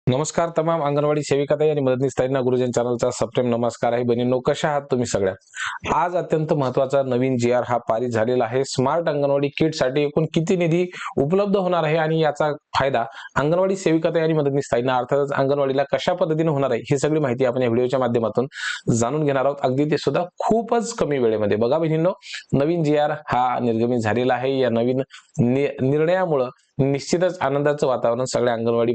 नमस्कार तमाम अंगणवाडी सेविकाताई आणि मदतनीसताईंना गुरुजन चॅनलचा सप्रेम नमस्कार आहे. बहिणींनो, कशा आहात तुम्ही सगळ्या? आज अत्यंत महत्त्वाचा नवीन जी आर हा पारित झालेला आहे. स्मार्ट अंगणवाडी किटसाठी एकूण किती निधी उपलब्ध होणार आहे आणि याचा फायदा अंगणवाडी सेविकाताई आणि मदतनीसताईंना अर्थातच अंगणवाडीला कशा पद्धतीने होणार आहे ही सगळी माहिती आपण या व्हिडिओच्या माध्यमातून जाणून घेणार आहोत. अगदी ते सुद्धा खूपच कमी वेळेमध्ये. बघा बहिणींनो, नवीन जी आर हा निर्गमित झालेला आहे. या नवीन निर्णयामुळे निश्चितच आनंदाचं वातावरण सगळ्या अंगणवाडी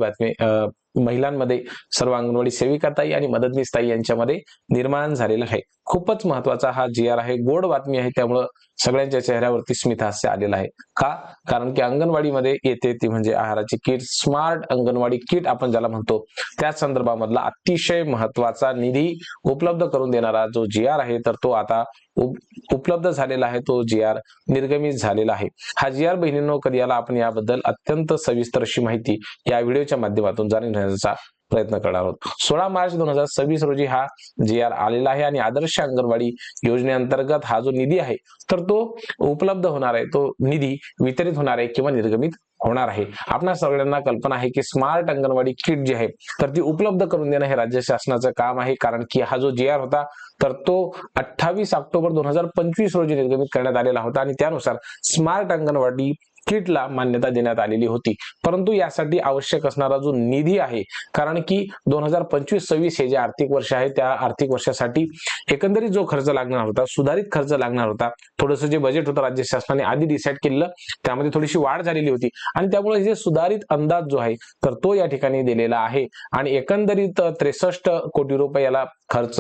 महिलांमध्ये, सर्व अंगणवाडी सेविकाताई आणि मदतनीसताई यांच्यामध्ये निर्माण झालेला आहे. खूपच महत्वाचा हा जी आर आहे. गोड बातमी आहे, त्यामुळं सगळ्यांच्या चेहऱ्यावरती स्मितहास्य आलेलं आहे. का? कारण की अंगणवाडीमध्ये येते ती म्हणजे आहाराची किट, स्मार्ट अंगणवाडी किट आपण ज्याला म्हणतो, त्या संदर्भामधला अतिशय महत्वाचा निधी उपलब्ध करून देणारा जो जी आर आहे, तर तो आता उपलब्ध झालेला आहे. तो जी आर निर्गमित झालेला आहे. हा जी आर बहिणींनो कधी आला, आपण याबद्दल अत्यंत सविस्तर अशी माहिती या व्हिडिओच्या माध्यमातून जाणून घेण्याचा प्रयत्न करणार आहोत. 16 मार्च 2026 रोजी हा जी आर आलेला आहे आणि आदर्श अंगणवाडी योजनेअंतर्गत हा जो निधी आहे तर तो उपलब्ध होणार आहे. तो निधी वितरित होणार आहे किंवा निर्गमित होणार आहे. आपल्या सगळ्यांना कल्पना आहे की स्मार्ट अंगणवाडी किट जी आहे तर ती उपलब्ध करून देणं हे राज्य शासनाचं काम आहे. कारण की हा जो जी आर होता तर तो 28 ऑक्टोबर 2025 रोजी निर्गमित करण्यात आलेला होता आणि त्यानुसार स्मार्ट अंगणवाडी किटला मान्यता देण्यात आलेली होती. परंतु यासाठी आवश्यक असणारा जो निधी आहे, कारण की 2025-26 हे जे आर्थिक वर्ष आहे त्या आर्थिक वर्षासाठी एकंदरीत जो खर्च लागणार होता, सुधारित खर्च लागणार होता, थोडंसं जे बजेट होतं राज्य शासनाने आधी डिसाईड केलेलं त्यामध्ये थोडीशी वाढ झालेली होती आणि त्यामुळे जे सुधारित अंदाज जो आहे तर तो या ठिकाणी दिलेला आहे आणि एकंदरीत 63 कोटी रुपये याला खर्च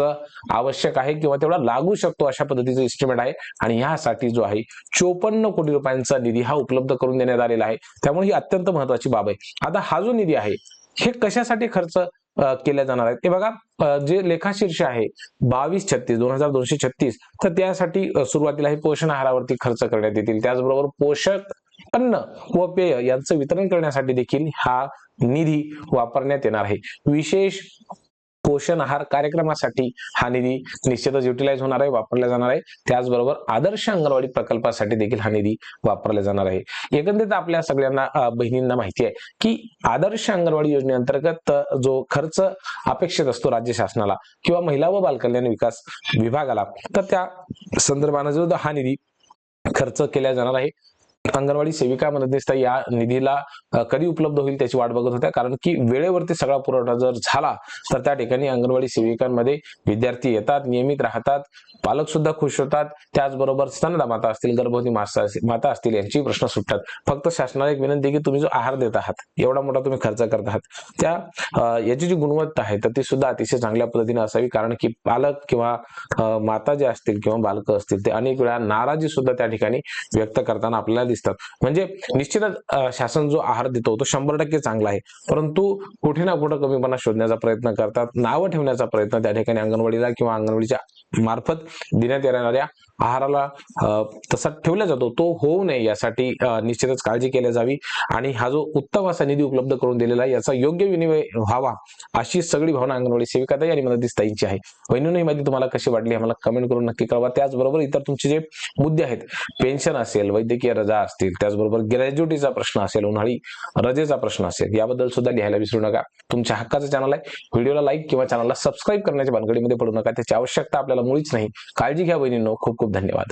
आवश्यक आहे किंवा तेवढा लागू शकतो अशा पद्धतीचं एस्टिमेट आहे आणि यासाठी जो आहे 54 कोटी रुपयांचा निधी हा उपलब्ध करून देण्यात आलेला आहे. त्यामुळे ही अत्यंत महत्वाची बाब आहे. आता हा जो निधी आहे हे कशासाठी खर्च केल्या जाणार आहे ते बघा. जे लेखाशीर्ष आहे 2236 तर त्यासाठी सुरुवातीला हे पोषण आहारावरती खर्च करण्यात येतील. त्याचबरोबर पोषक अन्न व पेय यांचं वितरण करण्यासाठी देखील हा निधी वापरण्यात येणार आहे. विशेष पोषण आहार कार्यक्रमासाठी हा निधी निश्चितच युटिलाइज होणार आहे, वापरला जाणार आहे. त्याचबरोबर आदर्श अंगणवाडी प्रकल्पासाठी देखील हा निधी वापरला जाणार आहे. एकंदरीत आपल्या सगळ्यांना बहिणींना माहिती आहे की आदर्श अंगणवाडी योजनेअंतर्गत जो खर्च अपेक्षित असतो राज्य शासनाला किंवा महिला व बालकल्याण विकास विभागाला, तर त्या संदर्भाने जो हा निधी खर्च केला जाणार आहे. अंगणवाडी सेविका मदतनीसताई या निधीला कधी उपलब्ध होईल त्याची वाट बघत होत्या, कारण की वेळेवरती सगळा पुरवठा जर झाला तर त्या ठिकाणी अंगणवाडी सेविकांमध्ये विद्यार्थी येतात, नियमित राहतात, पालक सुद्धा खुश होतात. त्याचबरोबर स्तनदा माता असतील, गर्भवती माता असतील यांची प्रश्न सुटतात. फक्त शासनाला एक विनंती की तुम्ही जो आहार देत आहात, एवढा मोठा तुम्ही खर्च करत आहात, त्या याची जी गुणवत्ता आहे तर ती सुद्धा अतिशय चांगल्या पद्धतीने असावी. कारण की पालक किंवा माता जे असतील किंवा बालक असतील ते अनेक वेळा नाराजी सुद्धा त्या ठिकाणी व्यक्त करताना आपल्याला दिसतात. म्हणजे निश्चितच शासन जो आहार देतो तो 100% चांगला आहे, परंतु कुठे ना कुठे कमीपणा शोधण्याचा प्रयत्न करतात. नावं ठेवण्याचा प्रयत्न त्या ठिकाणी अंगणवाडीला किंवा अंगणवाडीच्या मार्फत देण्यात येणाऱ्या आहाराला तसा ठेवला जातो, तो होऊ नये यासाठी निश्चितच काळजी केली जावी आणि हा जो उत्तम असा निधी उपलब्ध करून दिलेला आहे याचा योग्य विनिमय व्हावा अशी सगळी भावना अंगणवाडी सेविकाताई आणि मदतनीसताईंची आहे. बहिणींनो, ही माहिती तुम्हाला कशी वाटली आम्हाला कमेंट करून नक्की कळवा. त्याचबरोबर इतर तुमचे जे मुद्दे आहेत, पेन्शन असेल, वैद्यकीय रजा असतील, त्याचबरोबर ग्रॅज्युटीचा प्रश्न असेल, उन्हाळी रजेचा प्रश्न असेल, याबद्दल सुद्धा लिहायला विसरू नका. तुमच्या हक्काचं चॅनल आहे, व्हिडिओला लाईक किंवा चॅनलला सबस्क्राईब करण्याच्या भानगडीमध्ये पडू नका, त्याची आवश्यकता आपल्याला मुळीच नाही. काळजी घ्या बहिणींनो. खूप खूप धन्यवाद.